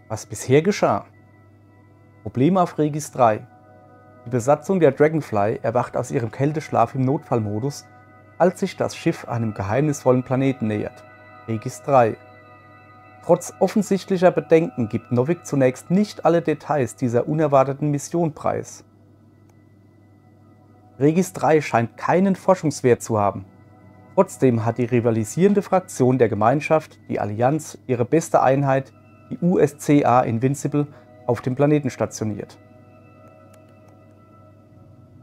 Was bisher geschah. Problem auf Regis 3. Die Besatzung der Dragonfly erwacht aus ihrem Kälteschlaf im Notfallmodus, als sich das Schiff einem geheimnisvollen Planeten nähert. Regis 3. Trotz offensichtlicher Bedenken gibt Novik zunächst nicht alle Details dieser unerwarteten Mission preis. Regis 3 scheint keinen Forschungswert zu haben. Trotzdem hat die rivalisierende Fraktion der Gemeinschaft, die Allianz, ihre beste Einheit, die USCA Invincible, auf dem Planeten stationiert.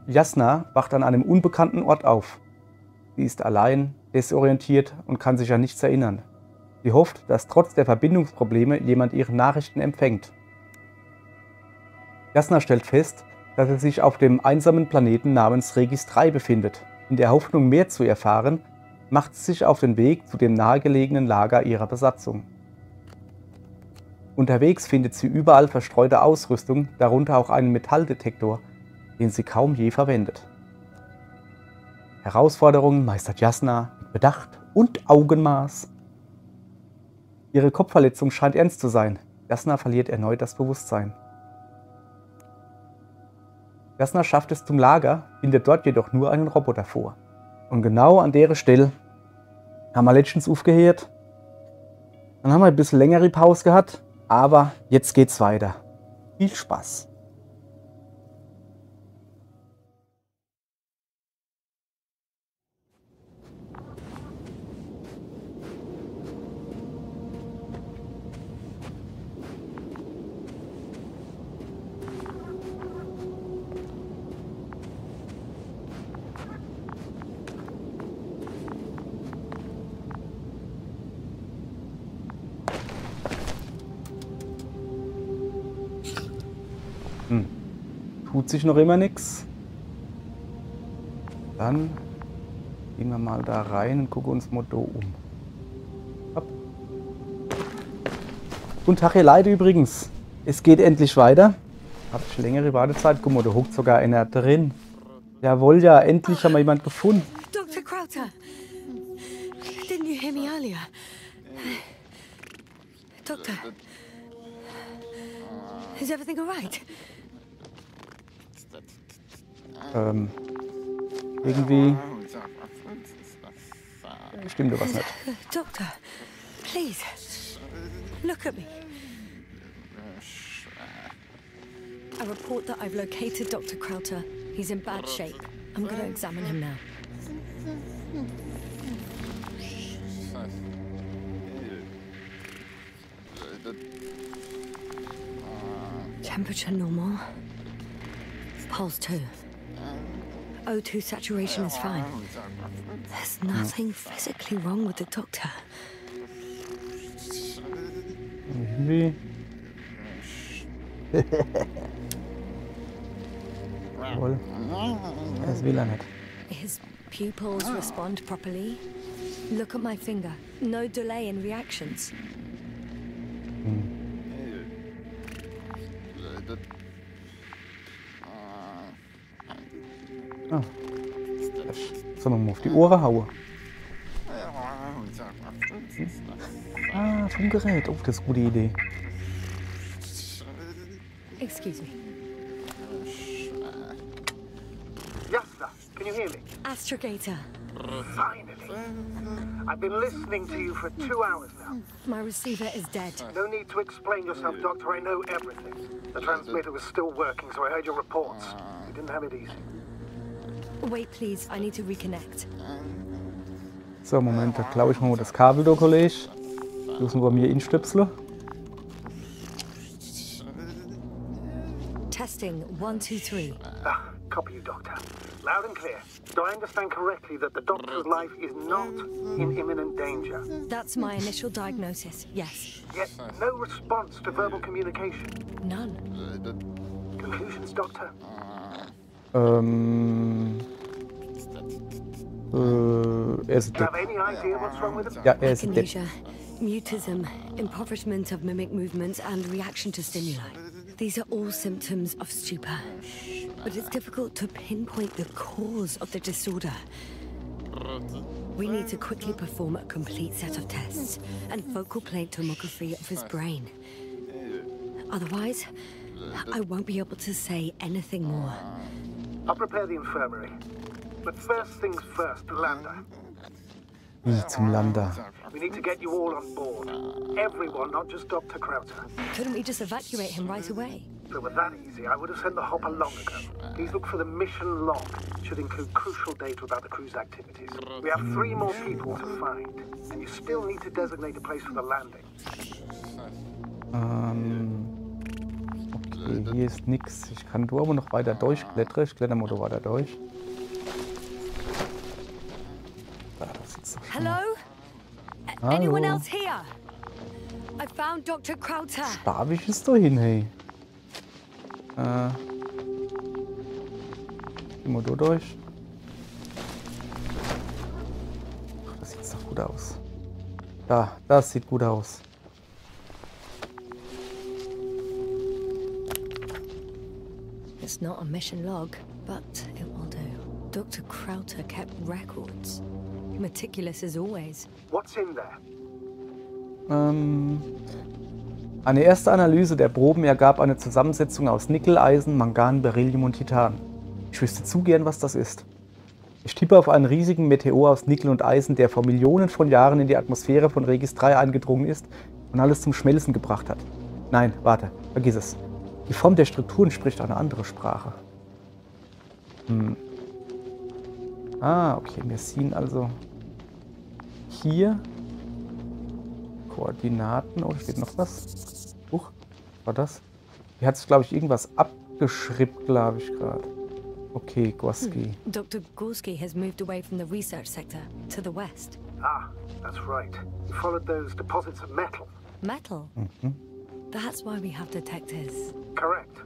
Jasna wacht an einem unbekannten Ort auf. Sie ist allein, desorientiert und kann sich an nichts erinnern. Sie hofft, dass trotz der Verbindungsprobleme jemand ihre Nachrichten empfängt. Jasna stellt fest, dass er sich auf dem einsamen Planeten namens Regis 3 befindet. In der Hoffnung, mehr zu erfahren, macht sie sich auf den Weg zu dem nahegelegenen Lager ihrer Besatzung. Unterwegs findet sie überall verstreute Ausrüstung, darunter auch einen Metalldetektor, den sie kaum je verwendet. Herausforderungen meistert Jasna mit Bedacht und Augenmaß. Ihre Kopfverletzung scheint ernst zu sein. Jasna verliert erneut das Bewusstsein. Jasna schafft es zum Lager, findet dort jedoch nur einen Roboter vor. Und genau an der Stelle haben wir letztens aufgehört. Dann haben wir ein bisschen längere Pause gehabt, aber jetzt geht's weiter. Viel Spaß! Tut sich noch immer nichts. Dann gehen wir mal da rein und gucken uns mal da um. Hopp. Guten Tag, ihr Leute übrigens. Es geht endlich weiter. Habt ich längere Wartezeit. Guck mal, da hockt sogar einer drin. Jawohl, ja, endlich haben wir jemanden gefunden. Dr. Krauta, didn't you hear me earlier? Doctor, is everything all right? Irgendwie stimmt da was nicht. Doctor, please, look at me. I report that I've located Dr. Krauta. He's in bad shape. I'm going to examine him now. Temperature normal. Pulse 2. O2 saturation is fine. There's nothing physically wrong with the doctor. Irgendwie. Jawohl. Das will er nicht. His pupils respond properly. Look at my finger. No delay in reactions. Ah. Sollen wir mal auf die Ohren hauen? Ah, vom Gerät. Oh, das ist eine gute Idee. Excuse me. Jasna, can you hear me? Astrogator. Finally. I've been listening to you for 2 hours now. My receiver is dead. No need to explain yourself, Doctor. I know everything. The transmitter was still working, so I heard your reports. You didn't have it easy. Wait, please. I need to reconnect. So, Moment, da glaube ich mal das Kabel da, Kollege. Müssen wir mir instöpseln. Testing 1, 2, 3. Copy you, Doctor. Loud and clear. Do I understand correctly that the Doctor's life is not in imminent danger? That's my initial diagnosis, yes. Yet no response to verbal communication. None. Conclusions, Doctor? Er ist Do you have any idea what's wrong with him? Ja, er ist dead. Echinacea, mutism, impoverishment of mimic movements, and reaction to stimuli. These are all symptoms of stupor. But it's difficult to pinpoint the cause of the disorder. We need to quickly perform a complete set of tests and focal plane tomography of his brain. Otherwise, I won't be able to say anything more. I'll prepare the infirmary. But first things first, Lander. Wie zum Lander. We need to get you all on board. Everyone, not just Dr. Krauta. Couldn't we just evacuate him right away? If it were that easy, I would have sent the hopper long ago. Please look for the mission log. It should include crucial data about the crew's activities. We have 3 more people to find, and you still need to designate a place for the landing. Okay, hier ist nichts. Ich kann nur aber noch weiter durchklettern. Ich kletter mal da weiter durch. Hello? Anyone else here? I found Dr. Krauta. Starvig ist da hin, hey. Gehen wir da durch. Ach, das sieht doch gut aus. Da, das sieht gut aus. It's not a mission log, but it will do. Dr. Krauta kept records. Meticulous as always. What's in there? Eine erste Analyse der Proben ergab eine Zusammensetzung aus Nickel, Eisen, Mangan, Beryllium und Titan. Ich wüsste zu gern, was das ist. Ich tippe auf einen riesigen Meteor aus Nickel und Eisen, der vor Millionen von Jahren in die Atmosphäre von Regis 3 eingedrungen ist und alles zum Schmelzen gebracht hat. Nein, warte, vergiss es. Die Form der Strukturen spricht eine andere Sprache. Ah, okay, wir sehen also hier Koordinaten. Oh, da steht noch was. Was war das? Hier hat sich, glaube ich, irgendwas abgeschribbt, glaube ich, gerade. Okay, Gorski. Dr. Gorski has moved away from the research sector to the west. Ah, that's right. You followed those deposits of metal. Metal? That's why we have detectors. Correct.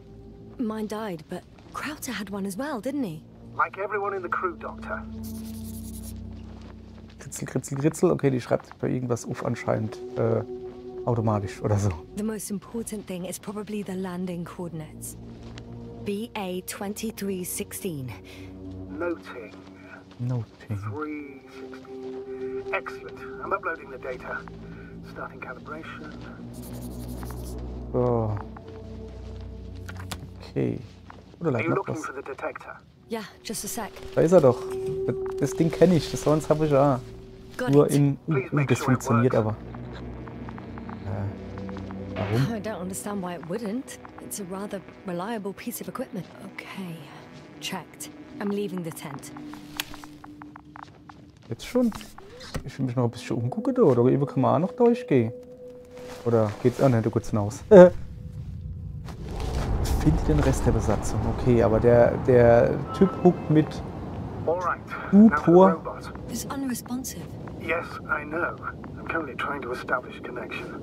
Mine died, but Krauta had one as well, didn't he? Like everyone in the crew, Doctor. Kritzel, Kritzel, Kritzel. Okay, die schreibt bei irgendwas auf anscheinend automatisch oder so. The most important thing is probably the landing coordinates. BA 2316. Noting. Noting. 316. Excellent. I'm uploading the data. Starting calibration. So. Okay. Oder Are lag you noch looking was? for the detector? Yeah, just a sec. Da ist er doch. Das Ding kenne ich. Das sonst habe ich ja. Got Nur it. in... das funktioniert aber. Warum? I don't understand why it wouldn't. It's a rather reliable piece of equipment. Okay, checked. I'm leaving the tent. Jetzt schon? Ich will mich noch ein bisschen umgucken da. Oder eben kann man auch noch durchgehen. Oder geht's? Ah, ne, du gehst hinaus. Finde den Rest der Besatzung. Okay, aber der Typ huckt mit All right. Now for the Upor. robot. It's unresponsive. Yes, I know. I'm currently trying to establish a connection.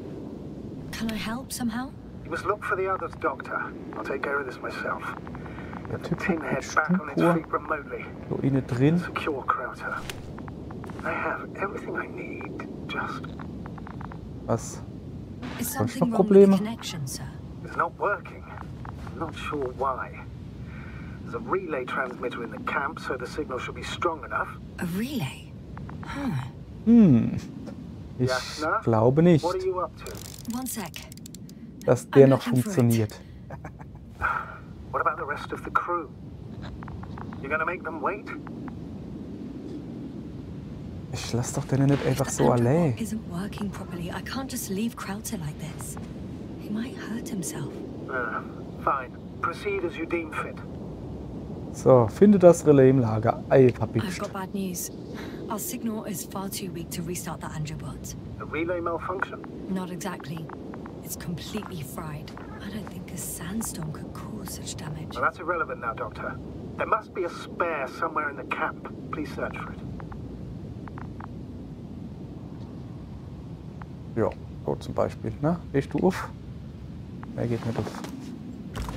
Can I help somehow? You must look for the others, Doctor. I'll take care of this myself. Der Get the Typ huckt Tinhead mit back on its Upor feet remotely. so innen drin. Secure Krauta. I have everything I need. Just Was? Is Sonst something noch wrong with the Probleme? connection, sir? it's not working. I'm not sure why. There's a relay transmitter in the camp, so the signal should be strong enough. A relay? Ich Yes, na? glaube nicht, What are you up to? One sec. dass der I'm noch looking for it. funktioniert. What about the rest of the crew? You're gonna make them wait? Ich lass doch den nicht einfach The so allein. underwalk isn't working properly. I can't just leave Krauta like this. He might hurt himself. Fine. Proceed as you deem fit. So, finde das Relais im Lager. Ei, I've verbiegt. got bad news. Our signal is far too weak to restart the Androbot. A relay malfunction? Not exactly. It's completely fried. I don't think a sandstorm could cause such damage. Well, that's irrelevant now, Doctor. There must be a spare somewhere in the camp. Please search for it. Ja, so zum Beispiel. Ne? Gehst du auf? Er geht nicht auf.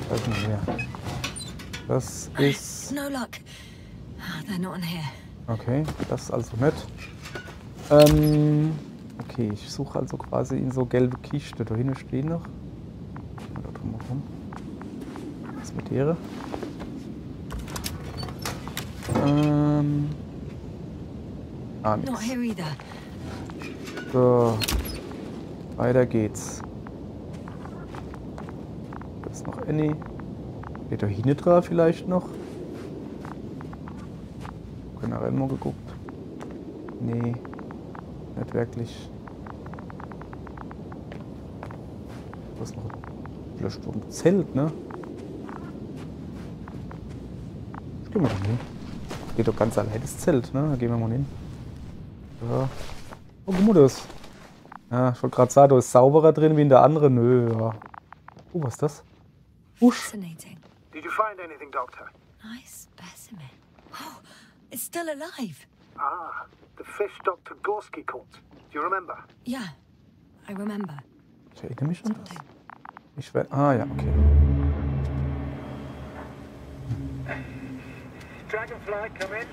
Was ist denn hier? Das ist... No luck. They're not in here. Okay, das ist also nicht. Okay, ich suche also quasi in so gelbe Kiste. Da hinten stehen noch. Da drumherum. Was mit ihre? Not Nix. here either. So. Weiter geht's. eine. Geht da hinten dran vielleicht noch? Generell mal geguckt. Nee, nicht wirklich. Was noch? Vielleicht so ein Zelt, ne? Gehen wir mal hin. Geht doch ganz allein das Zelt, ne? Da gehen wir mal hin. Ja. Oh, guck mal das. Ja, ich wollte gerade sagen, da ist sauberer drin wie in der anderen. Nö, ja. Oh, was ist das? Usch. Fascinating. Did you find anything, Doctor? Nice specimen. Oh, it's still alive. Ah, the fish Dr. Gorski caught. Do you remember? Yeah, I remember. Ich erinnere mich an das. Ich werde. Ah, ja, okay. Dragonfly, come in.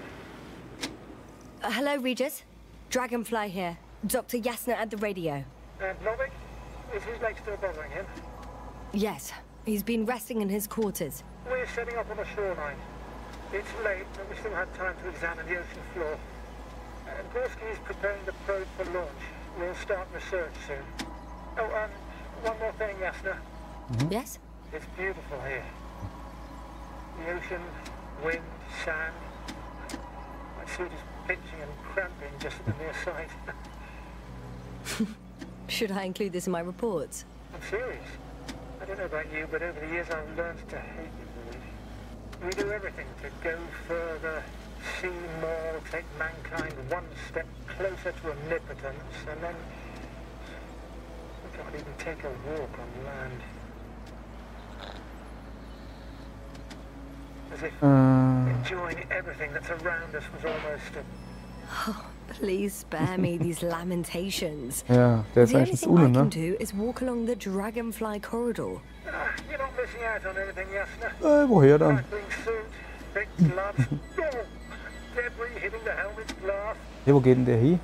Hello, Regis. Dragonfly here. Dr. Yasna at the radio. And Novik? Is his leg still bothering him? Yes, he's been resting in his quarters. We're setting up on the shoreline. It's late, but we still have time to examine the ocean floor. Gorski is preparing the probe for launch. We'll start research soon. Oh, one more thing, Yasna. Yes? It's beautiful here. The ocean, wind, sand. My suit is pinching and cramping just at the near sight. Should I include this in my reports? I'm serious. I don't know about you, but over the years I've learned to hate the void. We do everything to go further, see more, take mankind one step closer to omnipotence, and then we can't even take a walk on land. As if enjoying everything that's around us was almost a... Oh, please spare me these lamentations. Ja, der ist The only eigentlich thing ohne, I can ne? do is walk along the Dragonfly corridor. You're not missing out on anything, Yasna. Woher dann? Cycling suit, thick gloves, debris hitting the helmet's glass. Hey, wo geht denn der hin?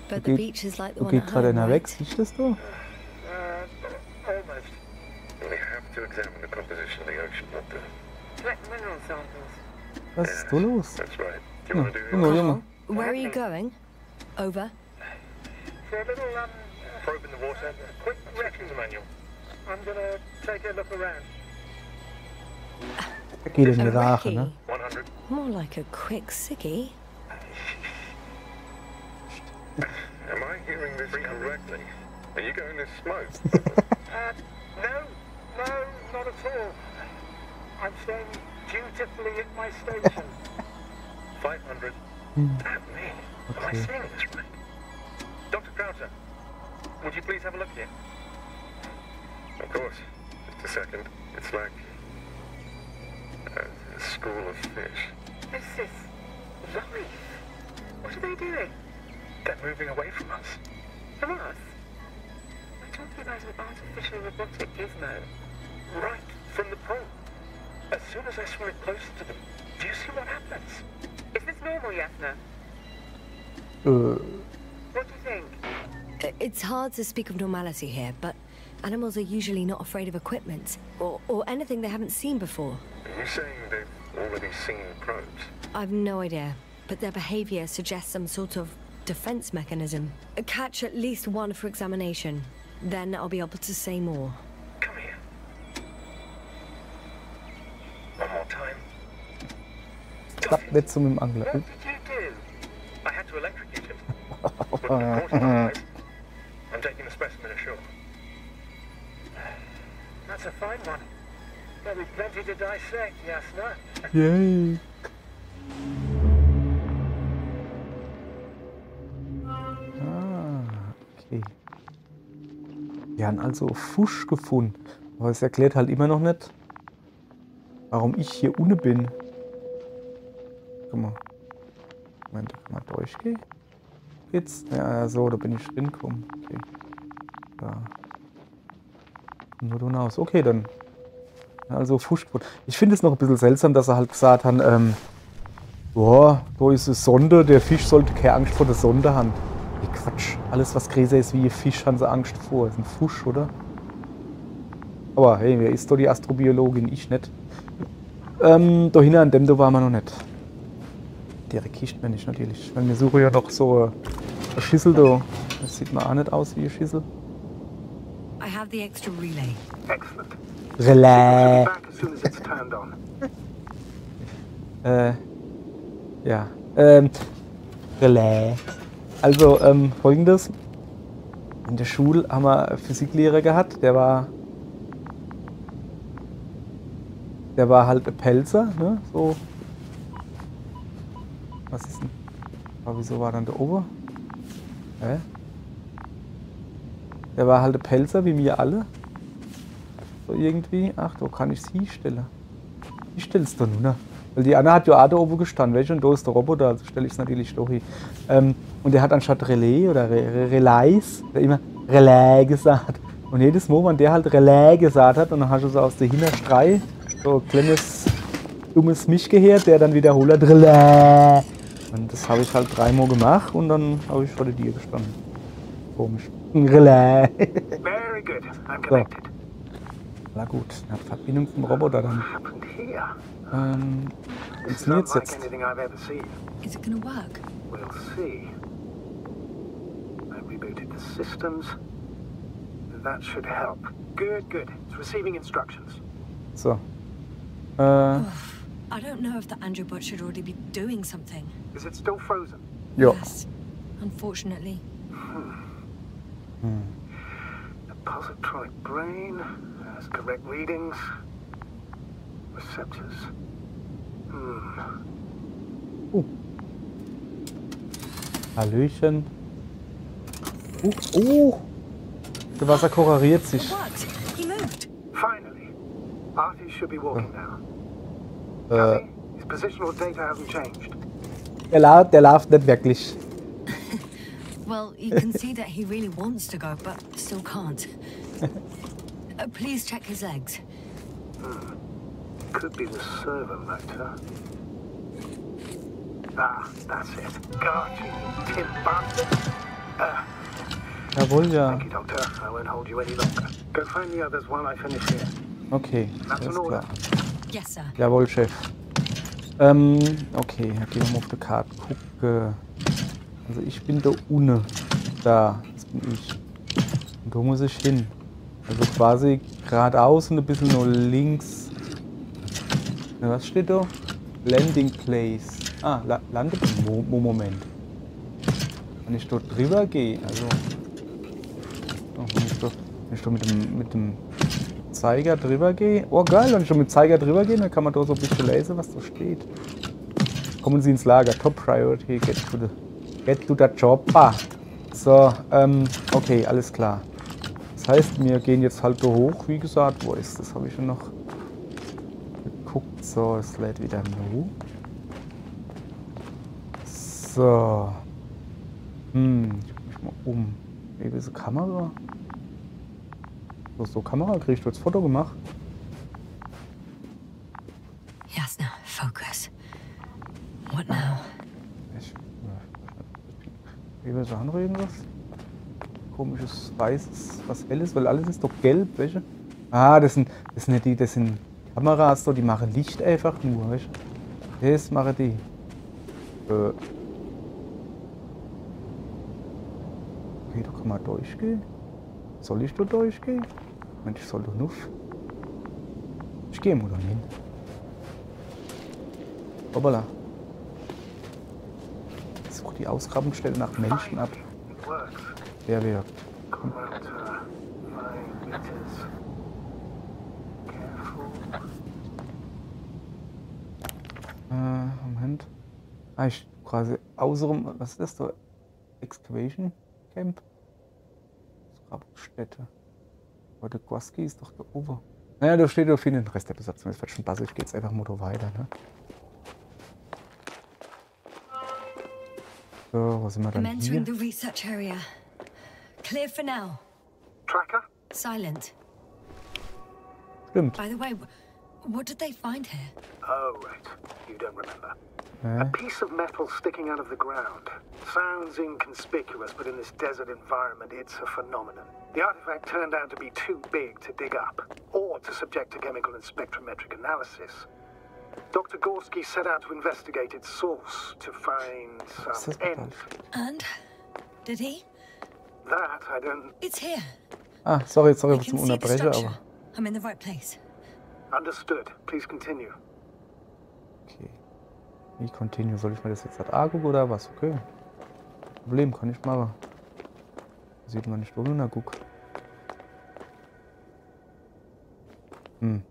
But the beach is like the Wo one geht at gerade home, einer weg? right? Siehst du das da? Almost. We have to examine the composition of the ocean, Doctor. Collect mineral samples. Was ist da los? That's right. Do you want to do Junge, yours? Junge. Where are you going? Over. For a little, Probe in the water. quick Sections manual. I'm gonna take a look around. Da geht in A die Rache, recce. ne? 100. More like a quick sickie. Am I hearing this correctly? Are you going to smoke? No, not at all. I'm staying dutifully at my station. 500. Damn me. Am I Okay. saying this right? Dr. Krauta, would you please have a look here? Of course. Just a second. It's like a school of fish. This is life. What are they doing? They're moving away from us. From us? We're talking about an artificial robotic gizmo. Right from the pole. As soon as I swim closer to them, do you see what happens? Is this normal, Yasna? What do you think? It's hard to speak of normality here, but animals are usually not afraid of equipment or anything they haven't seen before. Are you saying they've already seen probes? I've no idea, but their behavior suggests some sort of defense mechanism. Catch at least one for examination. Then I'll be able to say more. Come here. One more time. Klappt nicht so mit dem Angler. What did you do? I had to electrocute him. But the report's not right. I'm taking the specimen ashore. That's a fine one. There'll be plenty to dissect, Yasna. Yay. Okay. Wir haben also Fusch gefunden. Aber es erklärt halt immer noch nicht, warum ich hier unten bin. Guck mal. Moment, kann man durchgehen? Geht's? Ja, so, da bin ich drin gekommen. Okay. Da. Nur hinaus. Okay, dann. Also Fusch gefunden. Ich finde es noch ein bisschen seltsam, dass er halt gesagt hat, boah, da ist eine Sonde, der Fisch sollte keine Angst vor der Sonde haben. Hey, Quatsch. Alles, was größer ist wie ein Fisch, haben sie Angst vor. Das ist ein Fusch, oder? Aber hey, wer ist da die Astrobiologin? Ich nicht. Da hinten an dem da waren wir noch nicht. Direkt kischt mir nicht natürlich. Weil wir suchen ja noch so eine Schüssel da. Das sieht mir auch nicht aus wie eine Schüssel. I have the extra relay. Excellent. Relais. Back as soon as it's turned on. Ja. Relais. Also, folgendes. In der Schule haben wir einen Physiklehrer gehabt, der war halt ein Pelzer, ne? So. Was ist denn? Aber wieso war dann der Ober? Der war halt ein Pelzer, wie wir alle. So irgendwie. Ach, da kann ich sie stellen. Ich stell's da nur, ne? Weil die Anna hat ja auch da oben gestanden, weißt du, und da ist der Roboter, also stelle ich es natürlich da hin. Und der hat anstatt Relais oder Relais immer Relais gesagt. Und jedes Mal, wenn der halt Relais gesagt hat, und dann hast du so aus der Hinterstrei so ein kleines, dummes Mich gehört, der dann wiederholt hat, Relais. Und das habe ich halt 3 Mal gemacht und dann habe ich vor der Tür gestanden. Komisch. Relais. Very good. I'm connected. Na gut, eine Verbindung zum Roboter dann. What happened here? It's Funktioniert's not like jetzt? anything I've ever seen. Is it gonna work? We'll see. I rebooted the systems. That should help. Good, good. It's receiving instructions. So. I don't know if the Androbot should already be doing something. Is it still frozen? Jo. Yes, unfortunately. The positronic brain has correct readings. Receptors. Hallöchen. Das Wasser korreliert sich. It worked. He moved. Finally. Artie should be walking now. Has he? His positional data hasn't changed. Der läuft nicht wirklich. Well, you can see that he really wants to go, but still can't. Please check his legs. Could be the servo motor. Ah, that's it. Got you, Tim Bastard. Jawohl, ja. Thank you, Doctor. I won't hold you any longer. Go find the others while I finish here. Okay, That's alles an order. klar. Yes, sir. Jawohl, Chef. Okay, dann gehen wir mal auf die Karte gucken. Also ich bin da unten. Da, das bin ich. Und da muss ich hin. Also quasi geradeaus und ein bisschen nur links. Na, was steht da? Landing Place. Ah, Moment. Wenn ich dort drüber gehe, also wenn ich da mit dem Zeiger drüber gehe. Oh geil, wenn ich da mit dem Zeiger drüber gehe, dann kann man da so ein bisschen lesen, was da steht. Kommen Sie ins Lager. Top Priority. Get to the chopper. So, okay, alles klar. Das heißt, wir gehen jetzt halt da hoch, wie gesagt. Wo ist das? Habe ich schon noch geguckt. So, es lädt wieder no. So. Ich guck mich mal um. Wie diese Kamera? So Kamera, krieg ich jetzt Foto gemacht? Yes, now focus. What now? Wie wir so anreden was? Komisches weißes, was helles, weil alles ist doch gelb, welche? Ah, das sind Kameras, die machen Licht einfach nur, weißt du? Das machen die. Okay, da kann man durchgehen. Soll ich da durchgehen? Mensch, ich soll doch nur. Ich gehe mal da hin. Hoppala. Ich suche die Ausgrabungsstelle nach Menschen ab. It works. Der wirkt. Krauta, 5 meters. Careful. Moment. Ah, ich quasi außerem. Was ist das da? Excavation Camp? Grabstätte. Aber der Gwaski ist doch da oben. Naja, da steht auf jeden Fall den Rest der Besatzung. Es wird schon bassig, geht's einfach Motor weiter, ne? So, was sind wir I'm dann hier? entering the research area. Clear for now. Tracker? Silent. Stimmt. By the way, what did they find here? Oh, right. You don't remember. Ja. A piece of metal sticking out of the ground. Sounds inconspicuous, but in this desert environment, it's a phenomenon. The artifact turned out to be too big to dig up, or to subject to chemical and spectrometric analysis. Dr. Gorski set out to investigate its source to find some end. And? Did he? That, I don't... It's here. Ah, sorry I zum can see the Unterbrechen, structure. aber. I'm in the right place. Understood. Please continue. Okay. Wie continue? Soll ich mir das jetzt angucken oder was? Okay. Problem kann ich machen. Sieht man nicht wohl. Na guck. Kein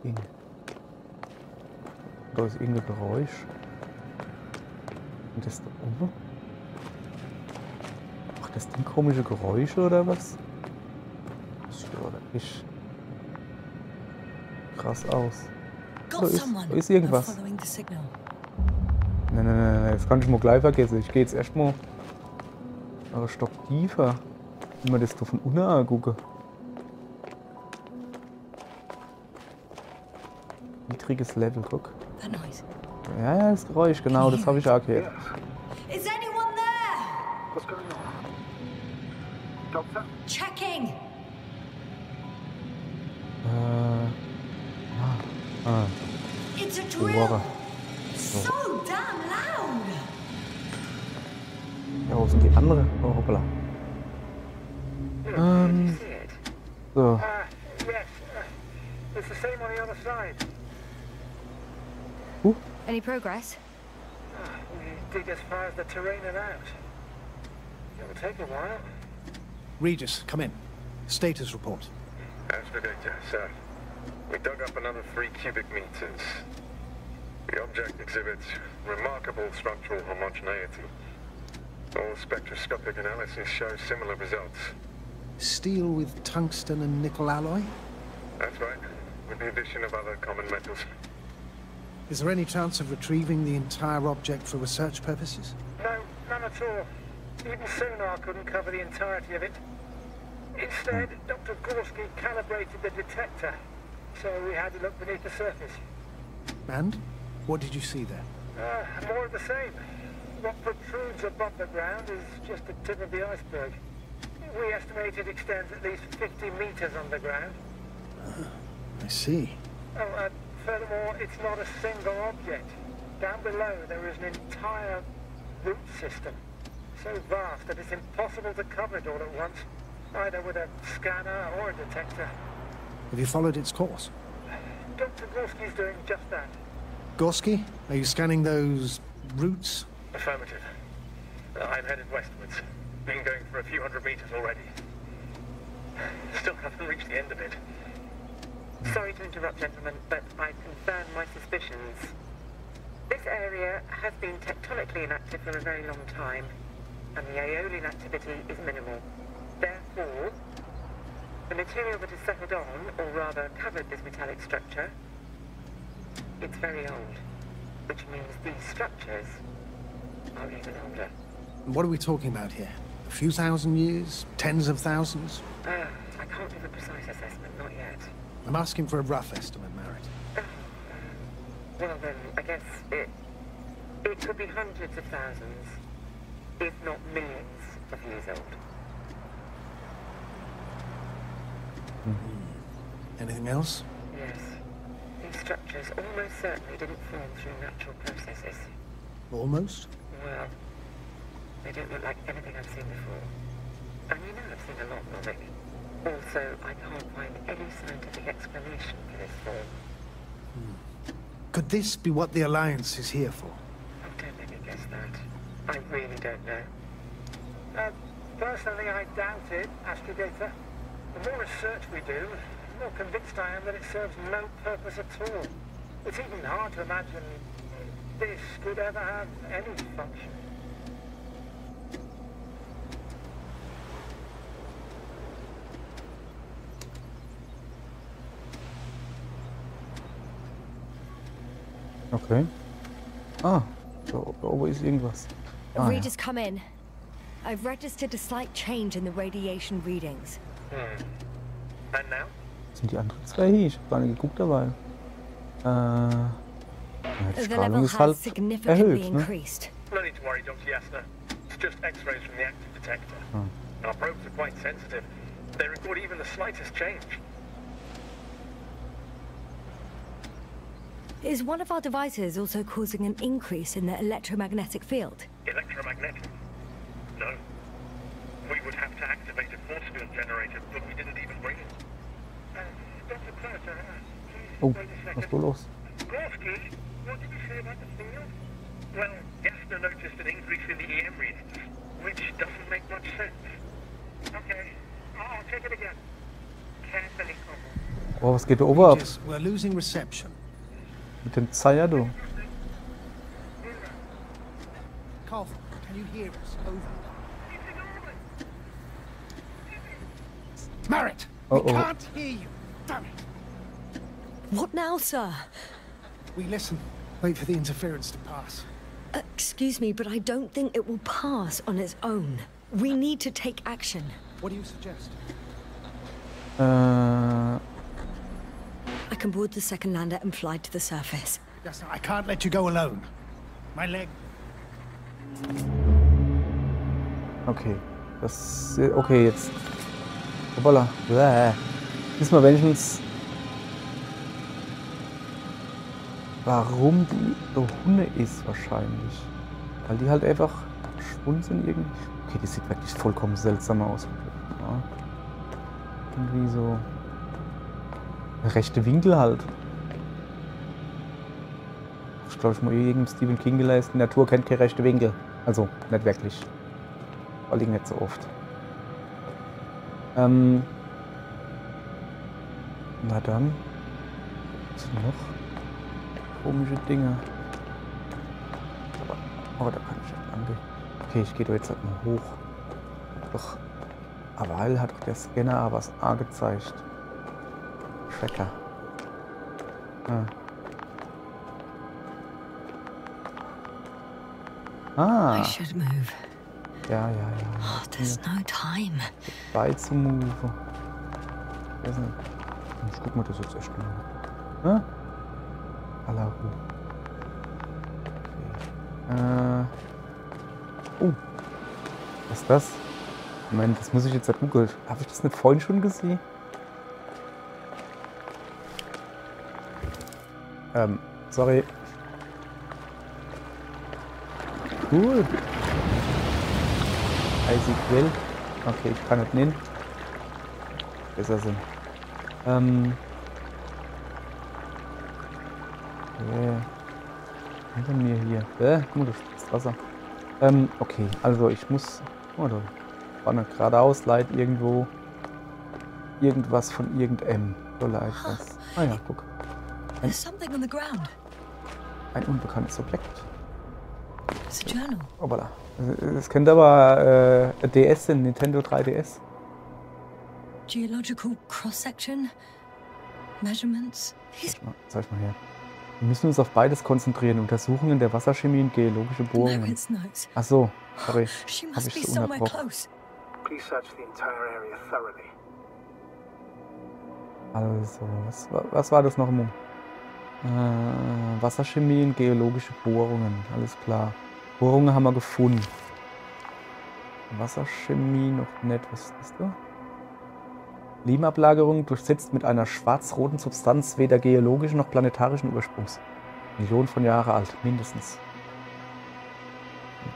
Ding. Da ist irgendein Geräusch. Und das da oben? Ach, das sind komische Geräusche oder was? Das sieht aber echt krass aus. Da ist irgendwas. Nein, das kann ich mal gleich vergessen. Ich gehe jetzt erstmal einen Stock tiefer. Wenn wir das da von unten angucken. Niedriges Level, guck. Ja, das Geräusch, genau, das habe ich auch gehört. Is anyone there? What's going on? Doctor? Checking. It's a drill. So damn loud. Ja, wo sind die anderen? Oh, hoppala. So. Yes. It's the same on the other side. Any progress? We dig as far as the terrain and out. It'll take a while. Regis, come in. Status report. As for data, sir. We dug up another 3 cubic meters. The object exhibits remarkable structural homogeneity. All spectroscopic analysis show similar results. Steel with tungsten and nickel alloy? That's right, with the addition of other common metals. Is there any chance of retrieving the entire object for research purposes? No, none at all. Even sonar couldn't cover the entirety of it. Instead, Dr. Gorski calibrated the detector, so we had to look beneath the surface. And? What did you see there? More of the same. What protrudes above the ground is just the tip of the iceberg. We estimate it extends at least 50 meters underground. I see. Oh, furthermore, it's not a single object. Down below, there is an entire root system. So vast that it's impossible to cover it all at once, either with a scanner or a detector. Have you followed its course? Dr. Gorski's doing just that. Gorski, are you scanning those roots? Affirmative. I'm headed westwards. Been going for a few hundred meters already. Still haven't reached the end of it. Sorry to interrupt, gentlemen, but I confirm my suspicions. This area has been tectonically inactive for a very long time, and the aeolian activity is minimal. Therefore, the material that has settled on, or rather covered this metallic structure, it's very old, which means these structures are even older. What are we talking about here? A few thousand years? Tens of thousands? I can't give a precise assessment, not yet. I'm asking for a rough estimate, Merritt. Well then, I guess it could be hundreds of thousands, if not millions of years old. Anything else? Yes. These structures almost certainly didn't form through natural processes. Almost? Well, they don't look like anything I've seen before. And you know I've seen a lot of it. Also, I can't find any scientific explanation for this form. Could this be what the Alliance is here for? Oh, don't make me guess that. I really don't know. Personally, I doubt it, Astrogator. The more research we do, the more convinced I am that it serves no purpose at all. It's even hard to imagine this could ever have any function. Okay. Ah, so always irgendwas. Read has come in. I've registered a slight change in the radiation readings. And now? Sind die anderen zwei hier? Ich habe gar nicht geguckt dabei. Ja, die The Strahlung level ist has halt significantly erhöht, ne? increased. No need to worry, Dr. Yasna. It's just X-rays from the active detector. Our probes are quite sensitive. They record even the slightest change. Is one of our devices also causing an increase in the electromagnetic field? Electromagnetic? No. We would have to activate a force field generator, but we didn't even bring it. Dr. Krauta, please Oh, wait a was second. ist da los? Gorski, what did you say about the field? Well, Jasper noticed an increase in the EM readings, which doesn't make much sense. Okay, I'll take it again. Carefully, Corporal. Oh, was geht da oben ab? Regis, we're losing reception. Mit dem Zeier, du. Kaufen, can you hear us? Over. Merritt, we Uh-oh. can't hear you. Damn it. What now, sir? We listen. Wait for the interference to pass. Excuse me, but I don't think it will pass on its own. We need to take action. What do you suggest? I can board the second lander and fly to the surface. Yes, I can't let you go alone. My leg. Okay. Okay, jetzt. Hoppala. Bäh. Diesmal wenigstens. Warum die so Hunde ist wahrscheinlich. Weil die halt einfach verschwunden sind irgendwie. Okay, die sieht wirklich vollkommen seltsam aus. Ja. Irgendwie so. Der rechte Winkel halt. Ich glaube, ich mal irgendeinem Stephen King gelesen. Die Natur kennt keine rechte Winkel. Also, nicht wirklich. Vor allem nicht so oft. Na dann. Was ist noch? Komische Dinge. Oh, da kann ich nicht angehen. Okay, ich gehe da jetzt halt mal hoch. Doch. Aber hat doch der Scanner was angezeigt. Tracker. I should move. Ja. Oh, there's no time. Bei zu move. Ich weiß nicht. Ich guck mal, das jetzt echt genau. Alla Ruhe. Okay. Oh. Was ist das? Moment, das muss ich jetzt halt googeln. Habe ich das nicht vorhin schon gesehen? Sorry. Cool. Eisig Grill. Okay, ich kann nicht nehmen. Besser sind. Hinter mir hier. Guck mal, das ist Wasser. Okay, also ich muss. Oh, da war eine geradeaus Leit irgendwo. Irgendwas von irgendeinem. So leicht was. Ah ja, guck. There's something on the ground. Ein unbekanntes Objekt. It's a journal. Hoppala. Das könnte aber DS sein, Nintendo 3DS. Geological cross-section. Measurements. Zeig mal her. Wir müssen uns auf beides konzentrieren. Untersuchungen der Wasserchemie und geologische Bohrungen. Merritt's notes. Ach so, sorry. She Hab must ich be so somewhere unterbrochen. close. Please search the entire area thoroughly. Also, was war das noch immer? Wasserchemie und geologische Bohrungen. Alles klar. Bohrungen haben wir gefunden. Wasserchemie noch nicht. Was ist das da? Limablagerung durchsetzt mit einer schwarz-roten Substanz weder geologischen noch planetarischen Ursprungs. Millionen von Jahren alt, mindestens.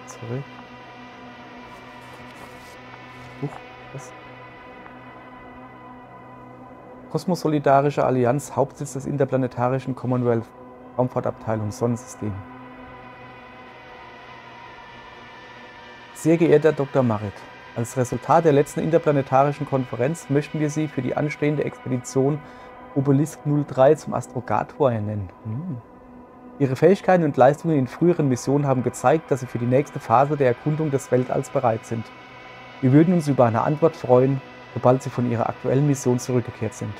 Zurück. Was? Kosmosolidarische Allianz, Hauptsitz des interplanetarischen Commonwealth, Raumfahrtabteilung, Sonnensystem. Sehr geehrter Dr. Merritt, als Resultat der letzten interplanetarischen Konferenz möchten wir Sie für die anstehende Expedition Obelisk 03 zum Astrogator ernennen. Ihre Fähigkeiten und Leistungen in früheren Missionen haben gezeigt, dass Sie für die nächste Phase der Erkundung des Weltalls bereit sind. Wir würden uns über eine Antwort freuen, sobald Sie von Ihrer aktuellen Mission zurückgekehrt sind.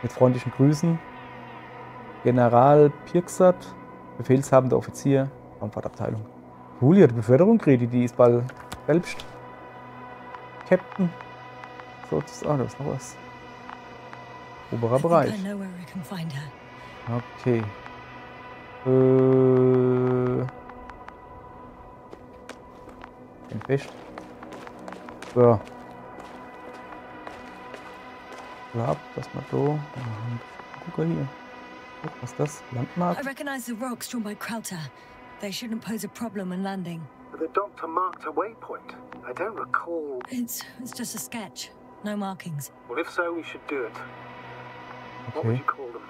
Mit freundlichen Grüßen, General Pirksat, befehlshabender Offizier, Raumfahrtabteilung. Cool, die hat Beförderung gekriegt, die ist bald selbst Captain. So, da ist noch was. Oberer Bereich. I know where we can find her. Okay. Entwischt. So. Glaub, dass man da. Guck mal hier. Was ist das? Landmark? I recognize the rocks drawn by Krauta. They shouldn't pose a problem when landing. The doctor marked a waypoint. I don't recall. It's just a sketch. No markings. Well, if so, we should do it. What would Okay. you call them?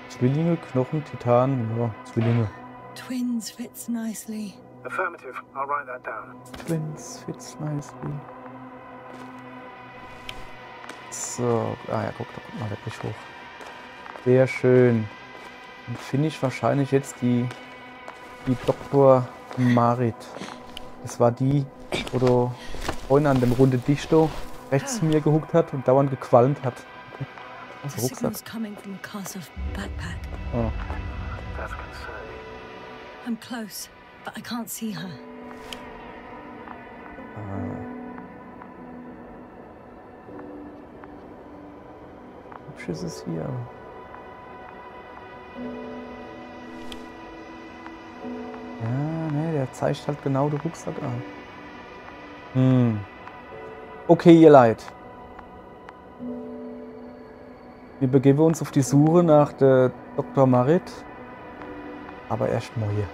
Zwillinge, Knochen, Titan, ja, Zwillinge. Twins fits nicely. Affirmative. I'll write that down. Twins fits nicely. So, ah ja, guck, da kommt man wirklich hoch. Sehr schön. Dann finde ich wahrscheinlich jetzt die Dr. Marit. Das war die, wo du vorhin an dem runde Dichter rechts zu mir gehuckt hat und dauernd gequalmt hat. The Also Rucksack. signal's coming from a cast of backpack. Oh. That's concerning. I'm close, but I can't see her. Hübsch ist es hier. Ja, ne, der zeigt halt genau den Rucksack an. Okay, ihr Leid. Wir begeben uns auf die Suche nach der Dr. Marit. Aber erst morgen.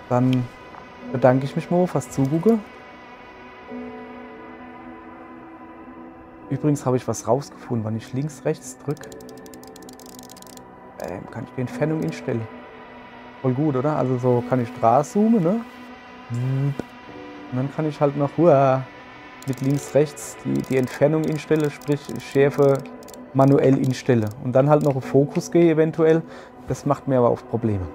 Dann bedanke ich mich mal fürs Zugucken. Übrigens habe ich was rausgefunden, wenn ich links, rechts drücke. Kann ich die Entfernung einstellen. Voll gut, oder? Also so kann ich dran zoomen, ne? Und dann kann ich halt noch mit links, rechts die Entfernung einstellen, sprich Schärfe manuell einstellen. Und dann halt noch auf Fokus gehe eventuell. Das macht mir aber oft Probleme.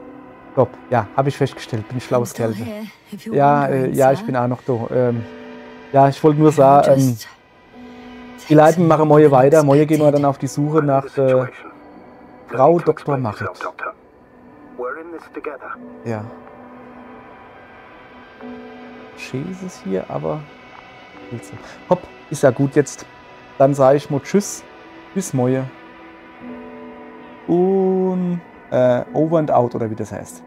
Top, ja, habe ich festgestellt. Bin ich schlaues Kerl. Ja, ja, ich bin auch noch da. Ja, ich wollte nur sagen, die Leute machen morgen weiter. Morgen gehen wir dann auf die Suche nach der Frau Dr. Marit. We're in this together. Ja. Schön ist es hier, aber... Hopp, ist ja gut jetzt. Dann sage ich mal Tschüss. Bis morgen. Und over and out, oder wie das heißt.